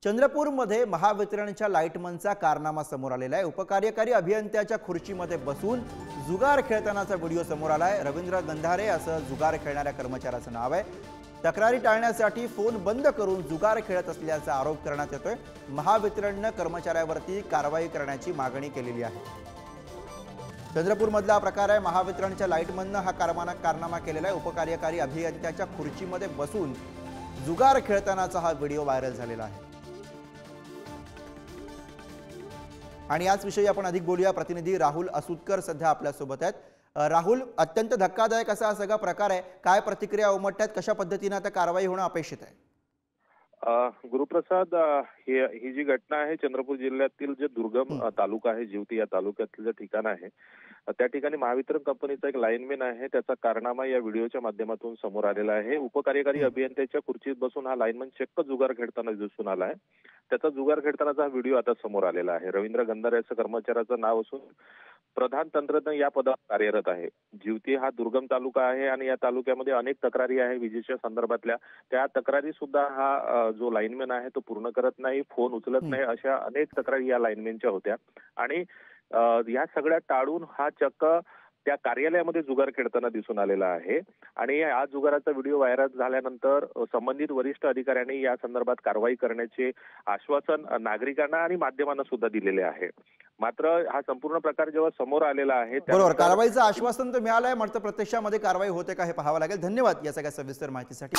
चंद्रपूरमध्ये महावितरणच्या लाईटमनचा कारनामा समोर आलेला आहे। उपकार्यकारी अभियंत्याच्या खुर्चीमध्ये बसून जुगार खेळतानाचा व्हिडिओ समोर आलाय। रवींद्र गंधारे असं जुगार खेळणाऱ्या कर्मचाऱ्याचं नाव आहे। तक्रारी टाळण्यासाठी फोन बंद करून जुगार खेळत असल्याचा आरोप करण्यात येतोय। महावितरणने कर्मचाऱ्यावरती कारवाई करण्याची मागणी केलेली आहे। चंद्रपूरमधला प्रकार आहे। महावितरणच्या लाईटमनने हा कारनामा केलेला आहे। उपकार्यकारी अभियंत्याच्या खुर्चीमध्ये बसून जुगार खेळतानाचा हा व्हिडिओ व्हायरल झालेला आहे। आणि याच विषयी आपण अधिक बोलूया। प्रतिनिधी राहुल असुदकर सध्या आपल्या सोबत आहेत। राहुल, अत्यंत धक्कादायक असा सगळा प्रकार आहे, काय प्रतिक्रिया उमटतात, कशा पद्धतीने आता कारवाई होणं अपेक्षित आहे? गुरुप्रसाद, ही जी घटना आहे चंद्रपूर जिल्ह्यातील जे दुर्गम तालुका आहे जिवती या तालुक्यातलं जे ठिकाण आहे त्या ठिकाणी महावितरण कंपनीचा एक लाईनमॅन आहे, त्याचा कारनामा या व्हिडिओच्या माध्यमातून समोर आलेला आहे। उपकार्यकारी अभियंत्याच्या खुर्चीत बसून हा लाईनमॅन चक्क जुगार खेळताना दिसून आला आहे। त्याचा जुगार खेळतानाचा हा व्हिडिओ आता समोर आलेला आहे। रवींद्र गंधारे असं कर्मचाऱ्याचं नाव असून प्रधान तंत्रज्ञ या पदावर कार्यरत आहे। जिवती हा दुर्गम तालुका आहे आणि या तालुक्यामध्ये अनेक तक्रारी आहे विजेच्या संदर्भातल्या। त्या तक्रारी सुद्धा हा जो लाईनमॅन आहे तो पूर्ण करत नाही, फोन उचलत नाही, अशा अनेक तक्रारी या लाईनमॅनच्या होत्या। आणि या सगळ्या टाळून हा चक्क त्या कार्यालयामध्ये जुगार खेळताना दिसून आलेला आहे। आणि या जुगाराचा व्हिडिओ व्हायरल झाल्यानंतर संबंधित वरिष्ठ अधिकाऱ्यांनी या संदर्भात कारवाई करण्याचे आश्वासन नागरिकांना आणि माध्यमांना सुद्धा दिलेले आहे। मात्र हा संपूर्ण प्रकार जेव्हा समोर आलेला आहे बरोबर, कारवाईचं आश्वासन तर मिळालंय, मात्र प्रत्यक्षामध्ये कारवाई होते का हे पाहावं लागेल। धन्यवाद या सगळ्या सविस्तर माहितीसाठी।